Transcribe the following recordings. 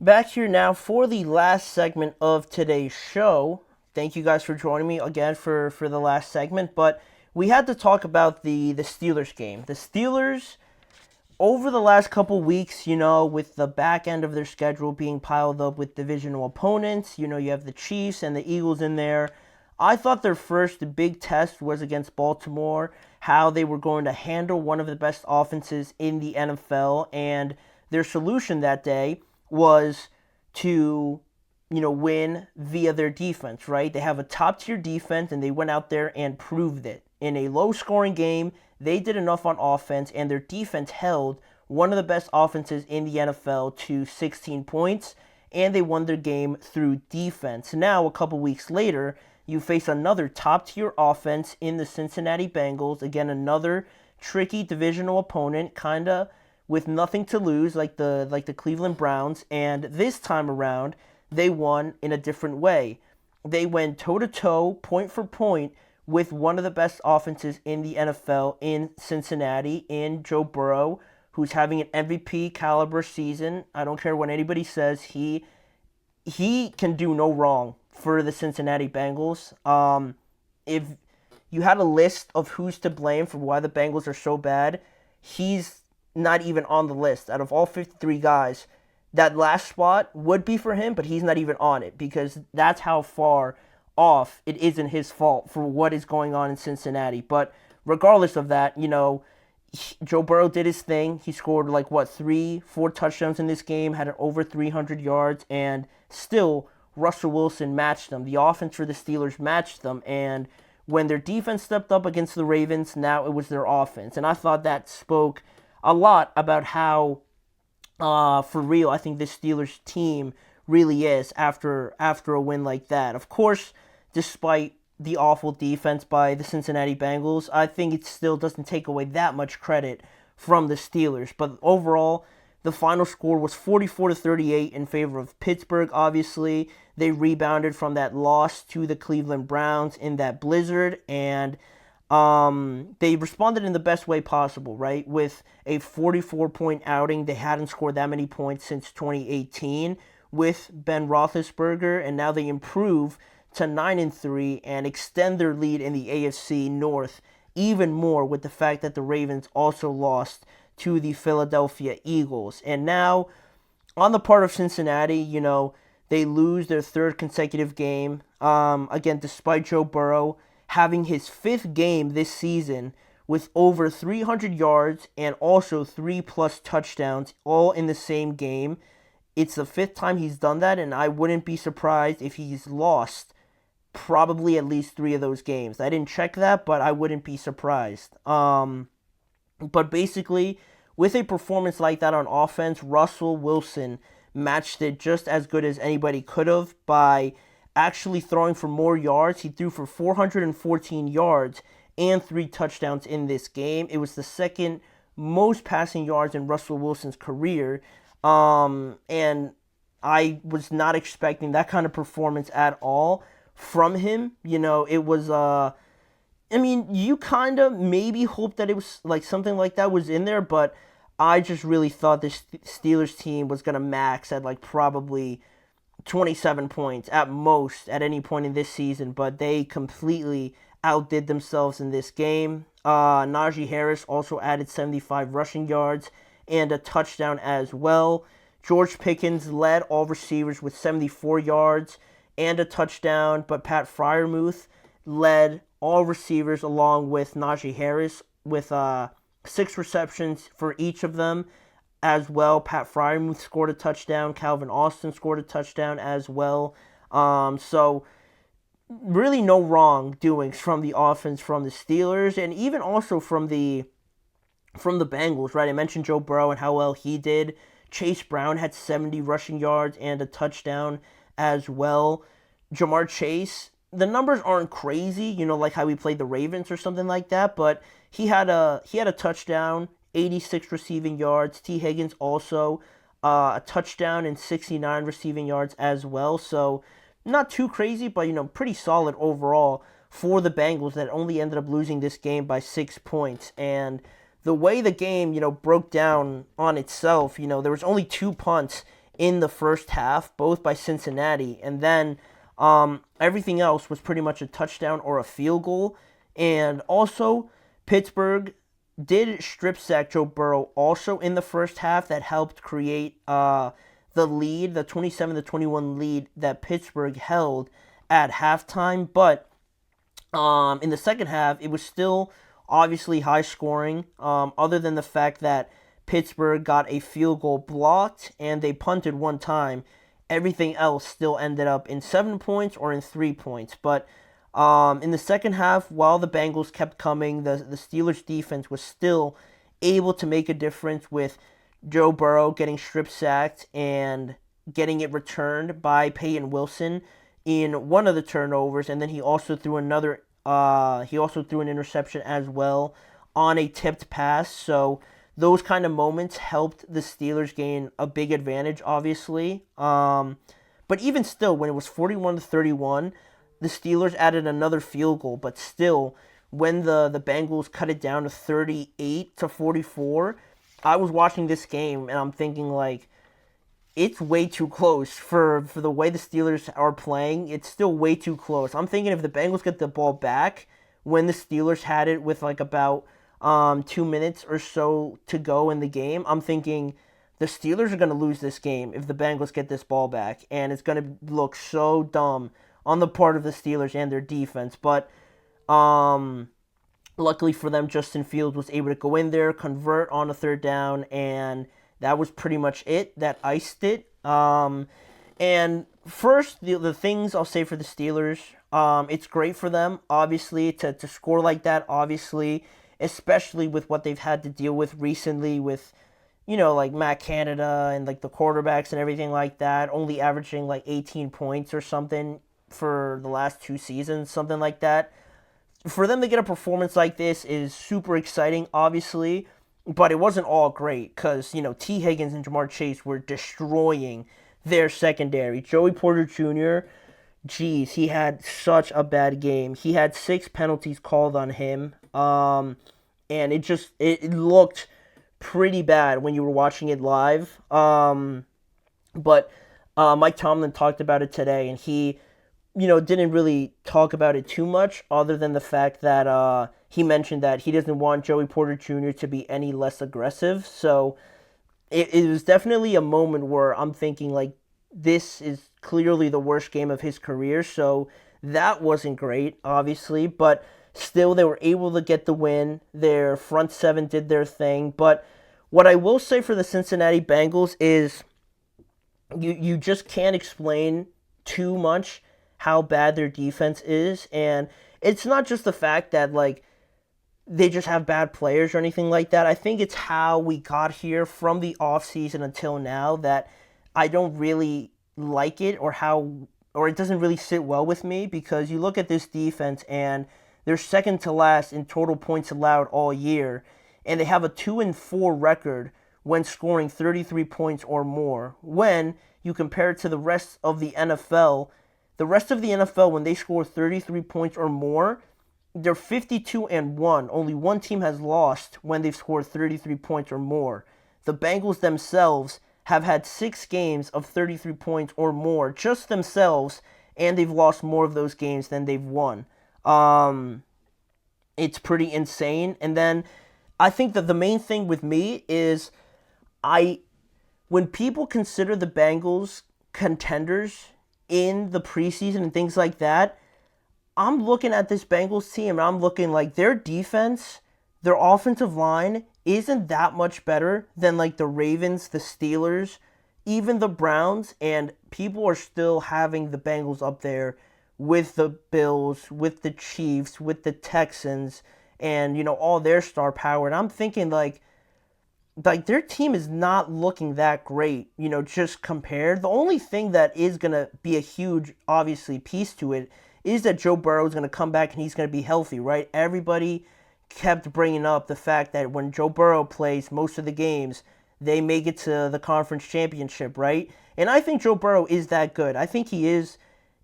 Back here now for the last segment of today's show. Thank you guys for joining me again for the last segment. But we had to talk about the Steelers game. The Steelers, over the last couple weeks, with the back end of their schedule being piled up with divisional opponents, you have the Chiefs and the Eagles in there. I thought their first big test was against Baltimore, how they were going to handle one of the best offenses in the NFL, and their solution that day was to, win via their defense, right? They have a top tier defense, and they went out there and proved it. In a low scoring game, they did enough on offense, and their defense held one of the best offenses in the NFL to 16 points, and they won their game through defense. Now, a couple weeks later, you face another top tier offense in the Cincinnati Bengals. Again, another tricky divisional opponent, kind of with nothing to lose, like the Cleveland Browns. And this time around, they won in a different way. They went toe to toe, point for point, with one of the best offenses in the NFL in Cincinnati, in Joe Burrow, who's having an MVP caliber season. I don't care what anybody says. He can do no wrong for the Cincinnati Bengals. If you had a list of who's to blame for why the Bengals are so bad, he's not even on the list. Out of all 53 guys, that last spot would be for him, but he's not even on it because that's how far off it isn't his fault for what is going on in Cincinnati. But regardless of that, Joe Burrow did his thing. He scored like what, 4 touchdowns in this game, had over 300 yards, and still Russell Wilson matched them. The offense for the Steelers matched them, and when their defense stepped up against the Ravens, now it was their offense. And I thought that spoke a lot about how, for real, I think this Steelers team really is after a win like that. Of course, despite the awful defense by the Cincinnati Bengals, I think it still doesn't take away that much credit from the Steelers. But overall, the final score was 44-38 in favor of Pittsburgh. Obviously, they rebounded from that loss to the Cleveland Browns in that blizzard, and they responded in the best way possible, right? With a 44-point outing. They hadn't scored that many points since 2018 with Ben Roethlisberger, and now they improve to 9-3 and extend their lead in the AFC North even more with the fact that the Ravens also lost to the Philadelphia Eagles. And now, on the part of Cincinnati, they lose their third consecutive game. Again, despite Joe Burrow having his 5th game this season with over 300 yards and also 3+ touchdowns all in the same game. It's the 5th time he's done that, and I wouldn't be surprised if he's lost probably at least 3 of those games. I didn't check that, but I wouldn't be surprised. But basically, with a performance like that on offense, Russell Wilson matched it just as good as anybody could have by actually throwing for more yards. He threw for 414 yards and 3 touchdowns in this game. It was the second most passing yards in Russell Wilson's career. And I was not expecting that kind of performance at all from him. It was, you kind of maybe hoped that it was like something like that was in there, but I just really thought this Steelers team was going to max at like probably 27 points at most at any point in this season, but they completely outdid themselves in this game. Najee Harris also added 75 rushing yards and a touchdown as well. George Pickens led all receivers with 74 yards and a touchdown, but Pat Freiermuth led all receivers along with Najee Harris with 6 receptions for each of them as well. Pat Freiermuth scored a touchdown. Calvin Austin scored a touchdown as well. So really no wrongdoings from the offense from the Steelers, and even also from the Bengals, right? I mentioned Joe Burrow and how well he did. Chase Brown had 70 rushing yards and a touchdown as well. Jamar Chase, the numbers aren't crazy, like how he played the Ravens or something like that, but he had a touchdown, 86 receiving yards. T. Higgins also a touchdown and 69 receiving yards as well. So not too crazy, but pretty solid overall for the Bengals that only ended up losing this game by 6 points. And the way the game, broke down on itself, there was only 2 punts in the first half, both by Cincinnati, and then everything else was pretty much a touchdown or a field goal. And also, Pittsburgh did strip sack Joe Burrow also in the first half. That helped create the lead, the 27-21 lead that Pittsburgh held at halftime. But in the second half, it was still obviously high scoring, other than the fact that Pittsburgh got a field goal blocked and they punted one time. Everything else still ended up in 7 points or in 3 points. But in the second half, while the Bengals kept coming, the Steelers' defense was still able to make a difference with Joe Burrow getting strip sacked and getting it returned by Peyton Wilson in one of the turnovers, and then he also threw another. He also threw an interception as well on a tipped pass. So those kind of moments helped the Steelers gain a big advantage, obviously. But even still, when it was 41-31, the Steelers added another field goal. But still, when the Bengals cut it down to 38-44, I was watching this game and I'm thinking, like, it's way too close for the way the Steelers are playing. It's still way too close. I'm thinking if the Bengals get the ball back when the Steelers had it with like about 2 minutes or so to go in the game, I'm thinking the Steelers are going to lose this game if the Bengals get this ball back. And it's going to look so dumb on the part of the Steelers and their defense. But luckily for them, Justin Fields was able to go in there, convert on a third down, and that was pretty much it. That iced it. And first, the things I'll say for the Steelers, it's great for them, obviously, to score like that, obviously, especially with what they've had to deal with recently with, like Matt Canada and like the quarterbacks and everything like that, only averaging like 18 points or something for the last 2 seasons, something like that. For them to get a performance like this is super exciting, obviously. But it wasn't all great because, T. Higgins and Jamar Chase were destroying their secondary. Joey Porter Jr., geez, he had such a bad game. He had 6 penalties called on him. And it looked pretty bad when you were watching it live. But Mike Tomlin talked about it today, and he, didn't really talk about it too much other than the fact that he mentioned that he doesn't want Joey Porter Jr. to be any less aggressive. So it was definitely a moment where I'm thinking, like, this is clearly the worst game of his career. So that wasn't great, obviously. But still, they were able to get the win. Their front seven did their thing. But what I will say for the Cincinnati Bengals is you just can't explain too much how bad their defense is. And it's not just the fact that, like, they just have bad players or anything like that. I think it's how we got here from the offseason until now that I don't really like it, or it doesn't really sit well with me, because you look at this defense and they're second to last in total points allowed all year, and they have a 2-4 record when scoring 33 points or more. When you compare it to the rest of the NFL, when they score 33 points or more, they're 52-1. Only one team has lost when they've scored 33 points or more. The Bengals themselves have had 6 games of 33 points or more, just themselves, and they've lost more of those games than they've won. It's pretty insane. And then I think that the main thing with me is when people consider the Bengals contenders in the preseason and things like that, I'm looking at this Bengals team and I'm looking like their defense, their offensive line isn't that much better than like the Ravens, the Steelers, even the Browns, and people are still having the Bengals up there with the Bills, with the Chiefs, with the Texans, and all their star power. And I'm thinking like their team is not looking that great, just compared. The only thing that is going to be a huge, obviously, piece to it is that Joe Burrow is going to come back and he's going to be healthy, right? Everybody kept bringing up the fact that when Joe Burrow plays most of the games, they make it to the conference championship, right? And I think Joe Burrow is that good. I think he is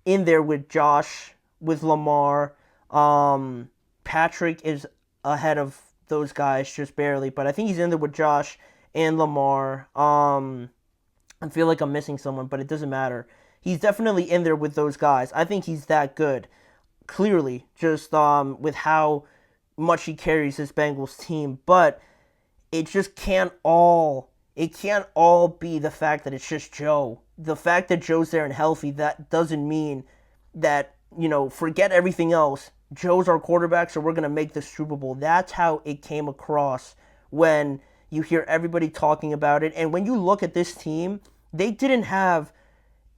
in there with Josh, with Lamar. Patrick is ahead of those guys just barely, but I think he's in there with Josh and Lamar. I feel like I'm missing someone, but it doesn't matter. He's definitely in there with those guys. I think he's that good. Clearly, just with how much he carries this Bengals team, but it just can't all be the fact that it's just Joe. The fact that Joe's there and healthy, that doesn't mean that, forget everything else. Joe's our quarterback, so we're going to make this Super Bowl. That's how it came across when you hear everybody talking about it. And when you look at this team, they didn't have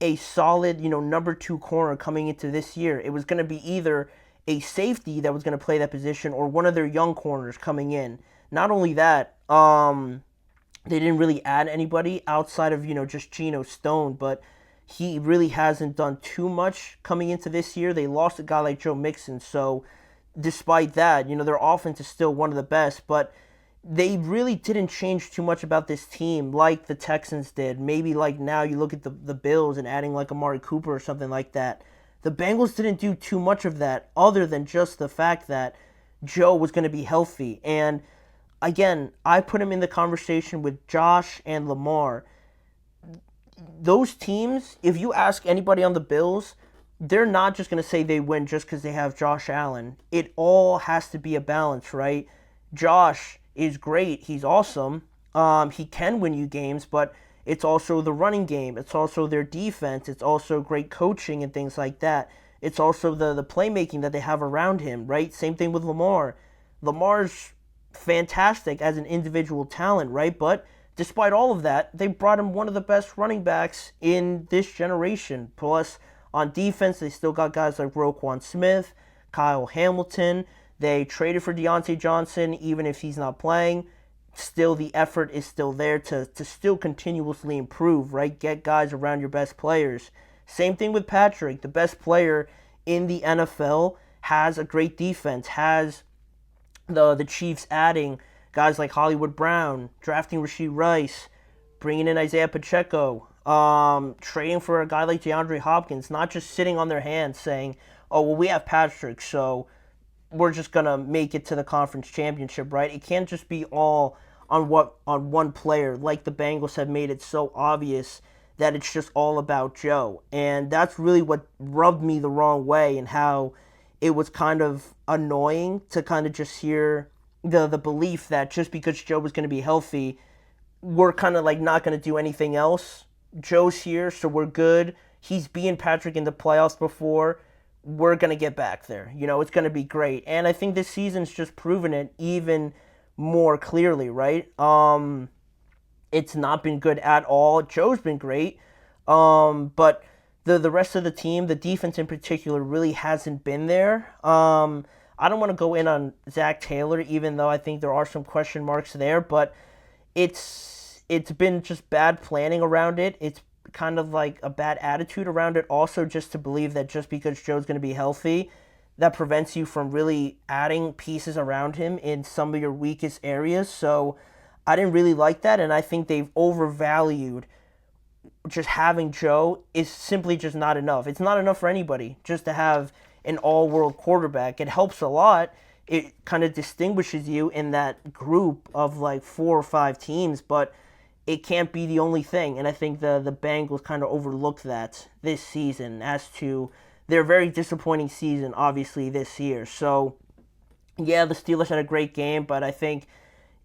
a solid, number two corner coming into this year. It was going to be either a safety that was going to play that position or one of their young corners coming in. Not only that, they didn't really add anybody outside of, just Geno Stone, but he really hasn't done too much coming into this year. They lost a guy like Joe Mixon, so despite that, their offense is still one of the best, but they really didn't change too much about this team like the Texans did. Maybe like now you look at the Bills and adding like Amari Cooper or something like that. The Bengals didn't do too much of that other than just the fact that Joe was going to be healthy. And again, I put him in the conversation with Josh and Lamar. Those teams, if you ask anybody on the Bills, they're not just going to say they win just because they have Josh Allen. It all has to be a balance, right? Josh is great. He's awesome. He can win you games, but it's also the running game. It's also their defense. It's also great coaching and things like that. It's also the playmaking that they have around him, right? Same thing with Lamar. Lamar's fantastic as an individual talent, right? But despite all of that, they brought him one of the best running backs in this generation. Plus, on defense, they still got guys like Roquan Smith, Kyle Hamilton. They traded for Deontay Johnson, even if he's not playing. Still, the effort is still there to still continuously improve, right? Get guys around your best players. Same thing with Patrick. The best player in the NFL has a great defense, has the Chiefs adding guys like Hollywood Brown, drafting Rashee Rice, bringing in Isaiah Pacheco, trading for a guy like DeAndre Hopkins, not just sitting on their hands saying, oh, well, we have Patrick, so we're just going to make it to the conference championship, right? It can't just be all on one player, like the Bengals have made it so obvious that it's just all about Joe. And that's really what rubbed me the wrong way, and how it was kind of annoying to kind of just hear the belief that just because Joe was going to be healthy, we're kind of like not going to do anything else. Joe's here, so we're good. He's beaten Patrick in the playoffs before. We're going to get back there. It's going to be great. And I think this season's just proven it even more clearly, right? It's not been good at all. Joe's been great. But the rest of the team, the defense in particular, really hasn't been there. I don't want to go in on Zach Taylor, even though I think there are some question marks there, but it's been just bad planning around it. It's kind of like a bad attitude around it also, just to believe that just because Joe's going to be healthy, that prevents you from really adding pieces around him in some of your weakest areas. So I didn't really like that, and I think they've overvalued just having Joe is simply just not enough. It's not enough for anybody just to have an all-world quarterback. It helps a lot. It kind of distinguishes you in that group of like 4 or 5 teams, but it can't be the only thing. And I think the Bengals kind of overlooked that this season as to their very disappointing season, obviously, this year. So, yeah, the Steelers had a great game, but I think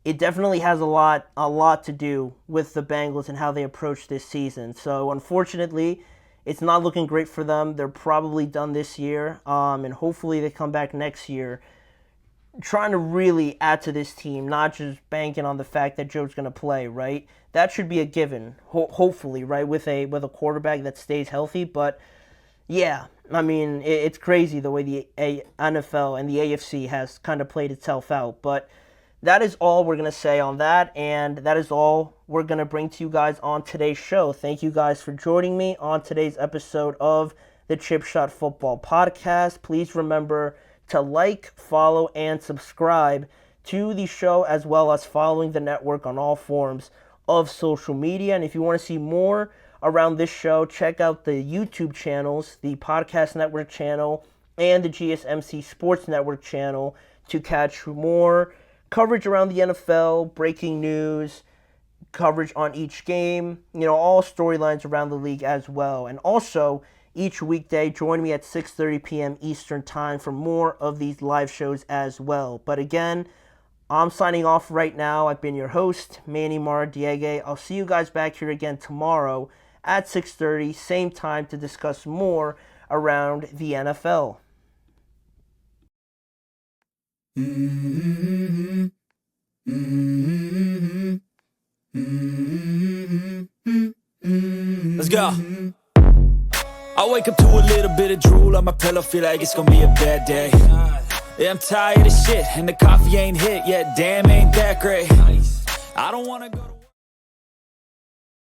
it definitely has a lot to do with the Bengals and how they approach this season. So, unfortunately, it's not looking great for them. They're probably done this year, and hopefully they come back next year trying to really add to this team, not just banking on the fact that Joe's going to play, right? That should be a given, hopefully, right, with a quarterback that stays healthy. But, yeah, I mean, it's crazy the way the NFL and the AFC has kind of played itself out. But that is all we're going to say on that, and that is all we're going to bring to you guys on today's show. Thank you guys for joining me on today's episode of the Chip Shot Football Podcast. Please remember to like, follow, and subscribe to the show, as well as following the network on all forms of social media. And if you want to see more around this show, check out the YouTube channels, the Podcast Network channel, and the GSMC Sports Network channel to catch more coverage around the NFL, breaking news, coverage on each game, all storylines around the league as well. And also, each weekday, join me at 6:30 p.m. Eastern Time for more of these live shows as well. But again, I'm signing off right now. I've been your host, Manny Maradiege. I'll see you guys back here again tomorrow at 6:30, same time, to discuss more around the NFL. Let's go. I wake up to a little bit of drool on my pillow, feel like it's gonna be a bad day. Yeah, I'm tired of shit, and the coffee ain't hit yet, damn, ain't that great. I don't wanna go to